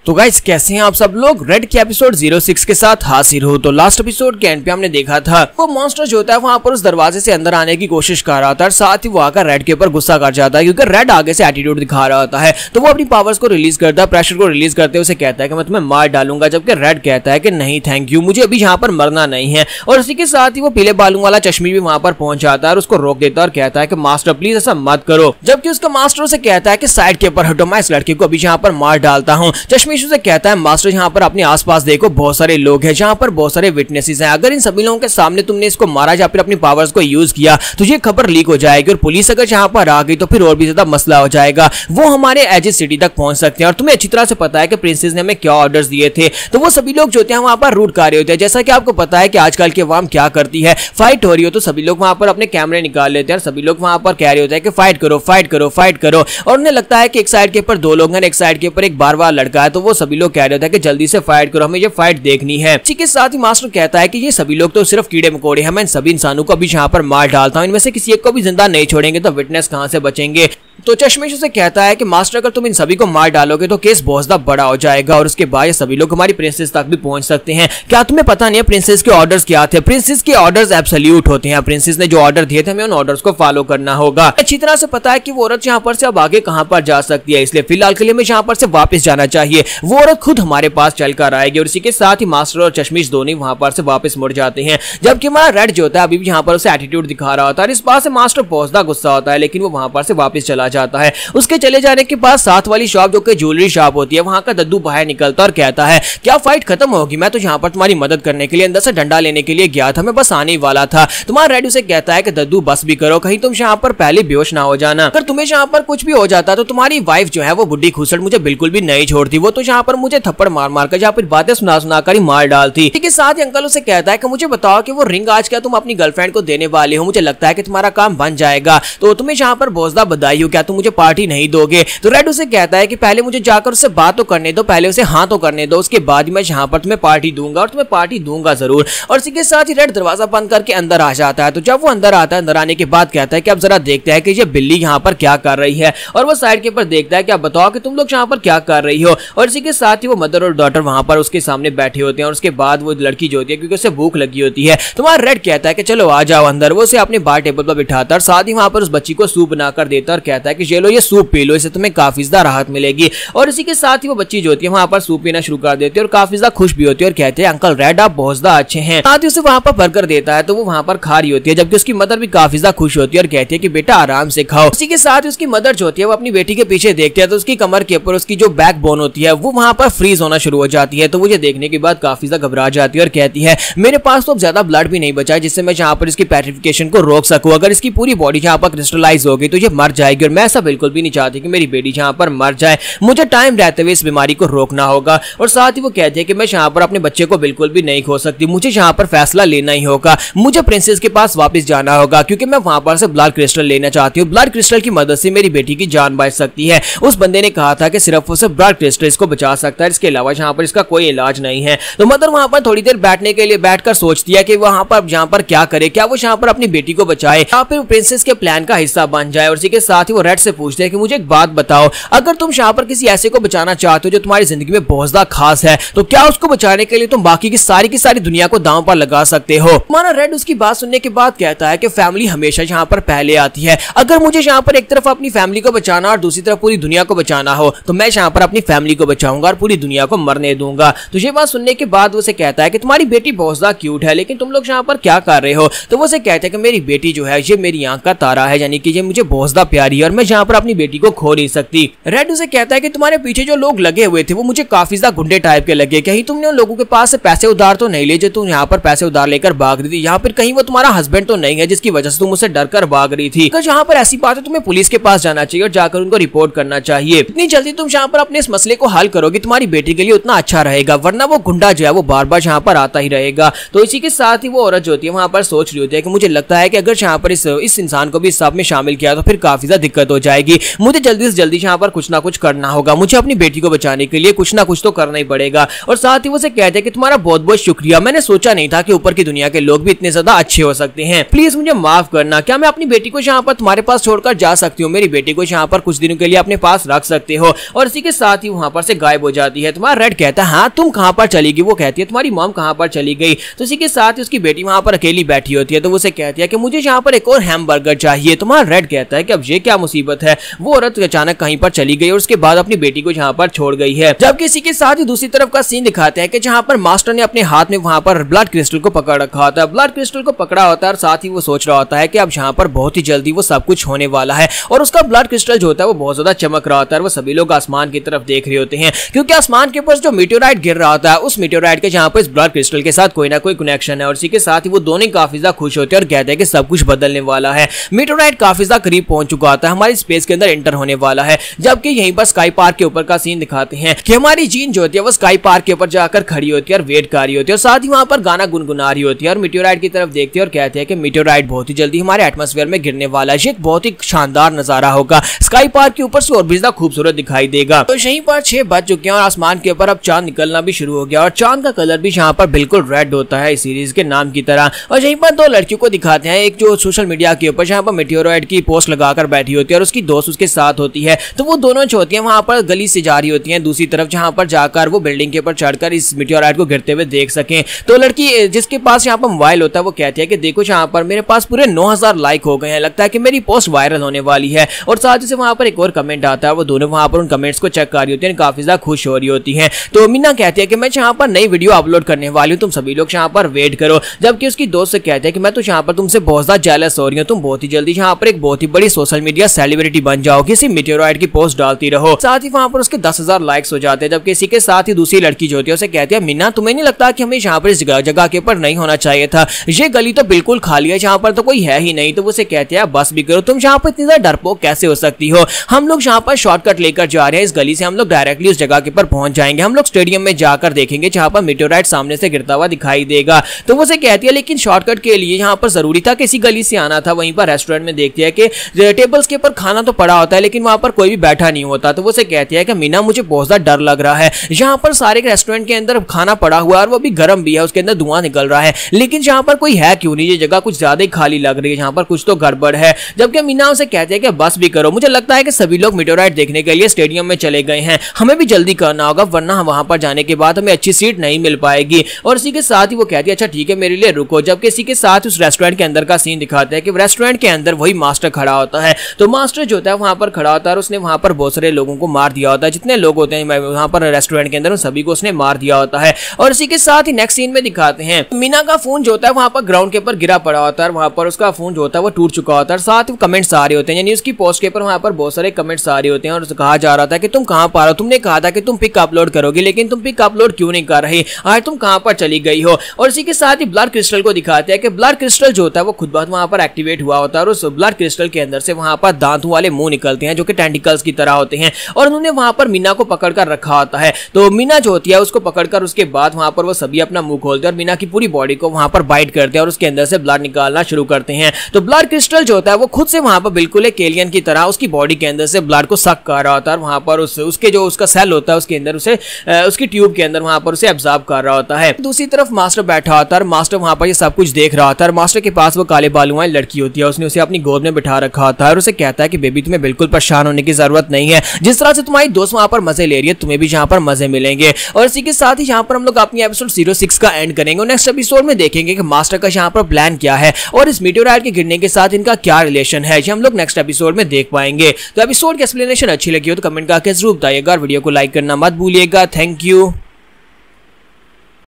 तो गाइस कैसे हैं आप सब लोग। रेड के एपिसोड 06 के साथ हाजिर हो। तो लास्ट एपिसोड के एंड पे हमने देखा था वो मॉन्स्टर जो होता है वहां पर उस दरवाजे से अंदर आने की कोशिश कर रहा था और साथ ही वो आकर रेड के ऊपर गुस्सा कर जाता है क्योंकि रेड आगे से एटीट्यूड दिखा रहा होता है। तो वो अपनी पावर्स को रिलीज करता है, प्रेशर को रिलीज करते हुए उसे कहता है कि मैं तुम्हें मार डालूंगा, जबकि रेड कहता है कि नहीं थैंक यू, मुझे अभी यहाँ पर मरना नहीं है। और उसी के साथ ही वो पीले बालों वाला चश्मी भी वहां पर पहुंच जाता है और उसको रोक देता है और कहता है कि मास्टर प्लीज ऐसा मत करो, जबकि उसका मास्टर उसे कहता है कि साइड के ऊपर हटो, मैं इस लड़के को अभी यहाँ पर मार डालता हूँ। चश्मीश उसे कहता है मास्टर यहाँ पर अपने आसपास देखो बहुत सारे लोग हैं, जहाँ पर बहुत सारे विटनेसेस हैं, अगर इन सभी लोगों के सामने तुमने इसको मारा या फिर अपनी पावर्स को यूज किया तो ये खबर लीक हो जाएगी और पुलिस अगर यहाँ पर आ गई तो फिर और भी ज्यादा मसला हो जाएगा, वो हमारे एजिस सिटी तक पहुंच सकते हैं। और तुम्हें अच्छी तरह से पता है कि प्रिंसेस ने हमें क्या ऑर्डर्स दिए थे, तो वो सभी लोग जो होते हैं वहां पर रूट कर रहे होते हैं। जैसा कि आपको पता है कि आजकल की अवाम क्या करती है, फाइट हो रही हो तो सभी लोग वहां पर अपने कैमरे निकाल लेते हैं और सभी लोग वहां पर कह रहे होते हैं कि फाइट करो फाइट करो फाइट करो। और उन्हें लगता है कि एक साइड के ऊपर दो लोग हैं, एक साइड के ऊपर एक बार लड़का है, तो वो सभी लोग कह रहे होते हैं कि जल्दी से फाइट करो, हमें ये फाइट देखनी है। इसी के साथ ही मास्टर कहता है कि ये सभी लोग तो सिर्फ कीड़े मकोड़े हैं, मैं इन सभी इंसानों को अभी यहाँ पर मार डालता हूँ, इनमें से किसी एक को भी जिंदा नहीं छोड़ेंगे तो विटनेस कहां से बचेंगे। तो चश्मेश उसे कहता है कि मास्टर अगर तुम इन सभी को मार डालोगे तो केस बहुत ज्यादा बड़ा हो जाएगा और उसके बाद ये सभी लोग हमारी प्रिंसेस तक भी पहुंच सकते हैं। क्या तुम्हें पता नहीं है प्रिंसेस के ऑर्डर्स क्या थे? प्रिंसेस के ऑर्डर्स एब्सोल्यूट होते हैं, प्रिंसेस ने जो ऑर्डर दिए थे हमें उन ऑर्डर्स को फॉलो करना होगा। अच्छी तरह से पता है कि वो औरत यहाँ पर से अब आगे कहां पर जा सकती है, इसलिए फिलहाल के लिए हमें यहाँ पर से वापस जाना चाहिए। वो औरत खुद हमारे पास चलकर आएगी और इसी के साथ ही मास्टर और चश्मीश दोनों वहां पर से वापस मुड़ जाते हैं, जबकि हमारा रेड जो होता है अभी भी यहाँ पर उसे एटीट्यूड दिखा रहा होता है। इस बात से मास्टर बहुत ज्यादा गुस्सा होता है, लेकिन वो वहां पर से वापस चला जाता है। उसके चले जाने के बाद साथ वाली शॉप जो कि ज्वेलरी शॉप होती है वहां का दद्दू बाहर निकलता और कहता है क्या फाइट खत्म होगी? मैं तो यहाँ पर तुम्हारी मदद करने के लिए अंदर से डंडा लेने के लिए गया था, मैं बस आने ही वाला था। तुम्हारा रेड उसे कहता है कि दद्दू बस भी करो, कहीं तुम यहाँ पर पहले बेहोश ना हो जाना, अगर तुम्हें यहाँ पर कुछ भी हो जाता तो तुम्हारी वाइफ जो है वो बुड्ढी खुसड़ मुझे बिल्कुल भी नहीं छोड़ती, वो तो यहाँ पर मुझे थप्पड़ मार मार कर यहाँ पर बातें सुना सुना कर ही मार डालती। ठीक है, साथ ही अंकल उसे कहता है कि मुझे बताओ कि वो रिंग आज क्या तुम अपनी गर्लफ्रेंड को देने वाले हो? मुझे लगता है कि तुम्हारा काम बन जाएगा, तो तुम्हें यहाँ पर बहुत ज्यादा बधाई हो, क्या तुम मुझे पार्टी नहीं दोगे? तो रेड उसे कहता है कि पहले मुझे जाकर उससे बात तो करने दो, पहले उसे हाँ तो करने दो, उसके बाद मैं यहाँ पर तुम्हें पार्टी दूंगा और तुम्हें पार्टी दूंगा जरूर। और इसी के साथ ही रेड दरवाजा बंद करके अंदर आ जाता है। तो जब वो अंदर आता है, अंदर आने के बाद कहता है कि अब जरा देखते हैं कि ये बिल्ली यहाँ पर क्या कर रही है, और वो साइड के ऊपर देखता है कि आप बताओ कि तुम लोग यहाँ पर क्या कर रही हो। और इसी के साथ ही वो मदर और डॉटर वहां पर उसके सामने बैठे होते हैं और उसके बाद वो लड़की जो होती है क्योंकि उसे भूख लगी होती है, तुम्हारा रेड कहता है कि चलो आ जाओ अंदर। वो उसे अपने बार टेबल पर बिठाता है और साथ ही वहां पर उस बच्ची को सूप बनाकर देता है और कहता है कि ये लो ये सूप पी लो, इससे तुम्हें काफी ज्यादा राहत मिलेगी। और इसी के साथ ही वो बच्ची जो होती है वहां पर सूप पीना शुरू कर देती है और काफी ज्यादा खुश भी होती है और कहते हैं अंकल रेड आप बहुत ज्यादा अच्छे हैं। साथ ही उसे वहां पर बर्गर देता है तो वो वहां पर खा रही होती है, जबकि उसकी मदर भी काफी ज्यादा खुश होती है और कहती है कि बेटा आराम से खाओ। इसी के साथ उसकी मदर जो होती है वो अपनी बेटी के पीछे देखती है तो उसकी कमर के ऊपर उसकी जो बैक बोन होती है वो वहां पर फ्रीज होना शुरू हो जाती है। तो वो ये देखने के बाद काफी ज्यादा घबरा जाती है और कहती है मेरे पास तो ज्यादा ब्लड भी नहीं बचा है जिससे मैं यहाँ पर इसकी पेट्रिफिकेशन को रोक सकूं, अगर इसकी पूरी बॉडी यहाँ पर क्रिस्टलाइज हो गई तो ये मर जाएगी और मैं ऐसा बिल्कुल भी नहीं चाहती कि मेरी बेटी यहाँ पर मर जाए, मुझे टाइम रहते हुए इस बीमारी को रोकना होगा। और साथ ही वो कहते हैं कि मैं यहाँ पर अपने बच्चे को बिल्कुल भी नहीं खो सकती, मुझे यहाँ पर फैसला लेना ही होगा, मुझे प्रिंसेस के पास वापस जाना होगा क्योंकि मैं वहां पर से ब्लड क्रिस्टल लेना चाहती हूँ, ब्लड क्रिस्टल की मदद से मेरी बेटी की जान बच सकती है। उस बंदे ने कहा था कि सिर्फ उसे ब्लड क्रिस्टल इसको बचा सकता है, इसके अलावा यहाँ पर इसका कोई इलाज नहीं है। तो मदर वहां पर थोड़ी देर बैठने के लिए बैठकर सोचती है कि वहां पर यहाँ पर क्या करे, क्या वो यहाँ पर अपनी बेटी को बचाए या फिर प्रिंसेस के प्लान का हिस्सा बन जाए। और इसी के साथ ही वो रेड से पूछते हैं कि मुझे एक बात बताओ, अगर तुम यहाँ पर किसी ऐसे को बचाना चाहते हो जो तुम्हारी जिंदगी में बहुत ज्यादा खास है तो क्या उसको बचाने के लिए तुम बाकी की सारी दुनिया को दांव पर लगा सकते हो? हमारा रेड उसकी बात सुनने के बाद कहता है कि फैमिली हमेशा यहाँ पर पहले आती है, अगर मुझे यहाँ पर एक तरफ अपनी फैमिली को बचाना और दूसरी तरफ पूरी दुनिया को बचाना हो तो मैं यहाँ पर अपनी फैमिली को बचाऊंगा और पूरी दुनिया को मरने दूंगा। तो ये बात सुनने के बाद उसे कहता है कि तुम्हारी बेटी बहुत ज्यादा क्यूट है लेकिन तुम लोग यहाँ पर क्या कर रहे हो? तो वो उसे कहता है कि मेरी बेटी जो है ये मेरी आंख का तारा है, यानी कि ये मुझे बहुत ज्यादा प्यारी है और मैं यहाँ पर अपनी बेटी को खो नहीं सकती। रेड उसे कहता है कि तुम्हारे पीछे जो लोग लगे हुए थे वो मुझे काफी ज्यादा गुंडे टाइप के लगे, कहीं तुमने उन लोगों के पास से पैसे उधार तो नहीं ले जो तुम यहाँ पर पैसे उधार लेकर भाग रही थी, यहाँ पर कहीं वो तुम्हारा हस्बैंड तो नहीं है जिसकी वजह से तुम मुझसे डर कर भाग रही थी? अगर यहाँ पर ऐसी बात है तुम्हें पुलिस के पास जाना चाहिए और जाकर उनको रिपोर्ट करना चाहिए, इतनी जल्दी तुम यहाँ पर अपने इस मसले को हल करोगे तुम्हारी बेटी के लिए उतना अच्छा रहेगा, वरना वो गुंडा जो है वो बार बार यहाँ पर आता ही रहेगा। तो इसी के साथ ही वो औरत जो होती है वहां पर सोच रही होती है कि मुझे लगता है कि अगर यहाँ पर इस इंसान को भी इस सब में शामिल किया तो फिर काफी ज्यादा दिक्कत दिक्कत हो जाएगी। मुझे जल्दी से जल्दी यहाँ पर कुछ ना कुछ करना होगा, मुझे अपनी बेटी को बचाने के लिए कुछ ना कुछ तो करना ही पड़ेगा। और साथ ही वो कहते हैं कि तुम्हारा बहुत बहुत शुक्रिया, मैंने सोचा नहीं था कि ऊपर की दुनिया के लोग भी इतने ज्यादा अच्छे हो सकते हैं, प्लीज मुझे माफ करना, क्या मैं अपनी बेटी को यहाँ पर तुम्हारे पास छोड़कर जा सकती हूँ, मेरी बेटी को यहाँ पर कुछ दिनों के लिए अपने पास रख सकते हो। और इसी के साथ ही वहां पर से गायब हो जाती है। तुम्हारा रेड कहता है हाँ तुम कहाँ पर चली गई, वो कहती है तुम्हारी मॉम कहाँ पर चली गई। तो इसी के साथ ही उसकी बेटी वहां पर अकेली बैठी होती है, तो वो कहती है कि मुझे यहाँ पर एक और हैमबर्गर चाहिए। तुम्हारा रेड कहता है कि अब ये क्या मुसीबत है, वो औरत अचानक कहीं पर चली गई और उसके बाद अपनी बेटी को यहाँ पर छोड़ गई है। जबकि इसी के साथ ही दूसरी तरफ का सीन दिखाते हैं कि जहाँ पर मास्टर ने अपने हाथ में वहां पर ब्लड क्रिस्टल को पकड़ रखा होता है, ब्लड क्रिस्टल को पकड़ा होता है और साथ ही वो सोच रहा होता है कि अब यहाँ पर बहुत ही जल्दी वो सब कुछ होने वाला है। और उसका ब्लड क्रिस्टल जो होता है वो बहुत ज्यादा चमक रहा होता है। वो सभी लोग आसमान की तरफ देख रहे होते हैं क्योंकि आसमान के ऊपर जो मीटेओराइट गिर रहा होता है उस मीटेओराइट के जहाँ पर इस ब्लड क्रिस्टल के साथ कोई ना कोई कनेक्शन है। और इसी के साथ ही वो दोनों काफी ज्यादा खुश होते हैं और कहते हैं कि सब कुछ बदलने वाला है, मीटेओराइट काफी ज्यादा करीब पहुंच चुका होता है, हमारी स्पेस के अंदर एंटर होने वाला है। जबकि यहीं पर स्काई पार्क के ऊपर का सीन दिखाते हैं कि हमारी जीन जो होती है वो स्काई पार्क के ऊपर जाकर खड़ी होती है और वेट कर रही होती है और साथ ही वहां पर गाना गुनगुना रही होती है और मीटेओराइट की तरफ देखती है और कहते हैं कि मीटेओराइट बहुत ही जल्दी हमारे एटमॉस्फेयर में गिरने वाला है, ये एक बहुत ही शानदार नजारा होगा, स्काई पार्क के ऊपर से और भी ज्यादा खूबसूरत दिखाई देगा। तो यहीं पर 6 बज चुके हैं और आसमान के ऊपर अब चांद निकलना भी शुरू हो गया और चांद का कलर भी यहाँ पर बिल्कुल रेड होता है इस सीरीज के नाम की तरह। और यहीं पर 2 लड़कियों को दिखाते हैं, एक जो सोशल मीडिया के ऊपर यहाँ पर मीटेओराइट की पोस्ट लगाकर बैठी होती है और उसकी दोस्त उसके साथ होती है। तो वो दोनों जो होती है वहां पर गली से जा रही होती है दूसरी तरफ, जहां पर जाकर वो बिल्डिंग के ऊपर चढ़कर इस मीटेओराइट को गिरते हुए देख सकें। तो लड़की जिसके पास यहाँ पर मोबाइल होता है वो कहती है कि देखो यहाँ पर मेरे पास पूरे 9000 लाइक हो गए हैं, लगता है कि मेरी पोस्ट वायरल होने वाली है। और साथ ही से वहां पर एक और कमेंट आता है, वो दोनों वहां पर उन कमेंट्स को चेक कर रही होती है, काफी ज्यादा खुश हो रही होती है। तो मीना कहती है कि मैं यहाँ पर नई वीडियो अपलोड करने वाली हूँ, तुम सभी लोग यहाँ पर वेट करो। जबकि उसकी दोस्त से कहते हैं कि मैं तो यहाँ पर तुमसे बहुत ज्यादा जेलस हो रही हूँ, तुम बहुत ही जल्दी यहाँ पर एक बहुत ही बड़ी सोशल मीडिया सेलिब्रिटी बन जाओगी, इसी मीटेओराइट की पोस्ट डालती रहो। साथ ही वहां पर उसके 10,000 लाइक्स हो जाते हैं। जबकि इसी के साथ ही दूसरी लड़की जो होती है उसे कहती है मीना तुम्हें नहीं लगता कि हमें यहाँ पर इस जगह के ऊपर नहीं होना चाहिए था, ये गली तो बिल्कुल खाली है, यहाँ पर तो कोई है ही नहीं। तो वो कहते हैं बस भी करो, तुम यहाँ पर इतनी ज्यादा डरपोक कैसे हो सकती हो, हम लोग यहाँ पर शॉर्टकट लेकर जा रहे हैं, इस गली से हम लोग डायरेक्टली उस जगह के ऊपर पहुंच जाएंगे, हम लोग स्टेडियम में जाकर देखेंगे जहाँ पर मीटेओराइट सामने से गिरता हुआ दिखाई देगा। तो वो कहती है लेकिन शॉर्टकट के लिए यहाँ पर जरूरी था कि इसी गली से आना था। वहीं पर रेस्टोरेंट में देखती है कि टेबल्स के ऊपर खाना तो पड़ा होता है लेकिन वहां पर कोई भी बैठा नहीं होता। तो वो कहती है कि मीना मुझे बहुत ज्यादा डर लग रहा है, यहाँ पर सारे रेस्टोरेंट के अंदर खाना पड़ा हुआ है और वो भी गर्म भी है, उसके अंदर धुआं निकल रहा है, लेकिन यहाँ पर कोई है क्यों नहीं, ये जगह कुछ ज्यादा ही खाली लग रही है, यहाँ पर कुछ तो गड़बड़ है। जबकि मीना उसे कहती है कि बस भी करो, मुझे लगता है कि सभी लोग मीटेओराइट देखने के लिए स्टेडियम में चले गए हैं, हमें भी जल्दी करना होगा वरना वहां पर जाने के बाद हमें अच्छी सीट नहीं मिल पाएगी। और इसी के साथ ही वो कहती है अच्छा ठीक है मेरे लिए रुको। जबकि इसी के साथ उस रेस्टोरेंट के अंदर का सीन दिखाते हैं कि रेस्टोरेंट के अंदर वही मास्टर खड़ा होता है। तो मास्टर जो होता है वहां पर खड़ा होता है और उसने वहां पर बहुत सारे लोगों को मार दिया होता है, जितने लोग होते हैं वहां पर रेस्टोरेंट के अंदर उन सभी को उसने मार दिया होता है। और इसी के साथ ही नेक्स्ट सीन में दिखाते हैं मीना का फोन जो होता है वहां पर ग्राउंड के ऊपर गिरा पड़ा होता है, वहां पर उसका फोन जो होता है वो टूट चुका होता है। साथ ही कमेंट्स आ रहे होते हैं, यानी उसकी पोस्ट के ऊपर वहां पर बहुत सारे कमेंट्स आ रहे होते हैं और कहा जा रहा था कि तुम कहां पर हो, तुमने कहा था कि तुम पिक अपलोड करोगे लेकिन तुम पिक अपलोड क्यों नहीं कर रही, आज तुम कहां पर चली गई हो। और इसी के साथ ही ब्लड क्रिस्टल को दिखाते हैं कि ब्लड क्रिस्टल जो होता है वो खुद बात वहां पर एक्टिवेट हुआ होता है और उस ब्लड क्रिस्टल के अंदर से वहां पर दांतों वाले मुंह निकलते हैं जो कि टेंटिकल्स की तरह होते हैं और उन्होंने वहां पर मीना को पकड़कर रखा होता है। तो मीना जो होती है उसको पकड़कर उसके बाद वहां पर वो सभी अपना मुंह खोलते हैं और मीना की पूरी बॉडी को वहां पर बाइट करते हैं और उसके अंदर से ब्लड निकालना शुरू करते हैं। तो ब्लड क्रिस्टल जो होता है वो खुद से वहां पर बिल्कुल एक एलियन की तरह उसकी बॉडी के अंदर से ब्लड को सक कर रहा होता है और वहां पर उसके जो उसका सेल होता है उसके अंदर उसे उसकी ट्यूब के अंदर वहां पर उसे एब्जॉर्ब कर रहा होता है। दूसरी तरफ मास्टर बैठा होता है, मास्टर वहां पर ये सब कुछ देख रहा होता है। मास्टर के पास वो काले बालों वाली लड़की होती है, उसने उसे अपनी गोद में बिठा रखा होता है और उसे कहता है कि बेबी तुम्हें बिल्कुल परेशान होने की जरूरत नहीं है, जिस तरह से तुम्हारी दोस्त वहां पर मजे ले रही है तुम्हें भी यहाँ पर मजे मिलेंगे। और इसी के साथ ही यहाँ पर हम लोग अपनी एपिसोड 06 का एंड करेंगे और नेक्स्ट एपिसोड में देखेंगे कि मास्टर का यहाँ पर प्लान क्या है और इस मीटेओराइट के गिरने के साथ इनका क्या रिलेशन है, ये हम लोग नेक्स्ट एपिसोड में देख पाएंगे। तो एपिसोड की एक्सप्लेनेशन अच्छी लगी हो तो कमेंट करके जरूर बताइएगा और वीडियो को लाइक करना मत भूलिएगा। Thank you.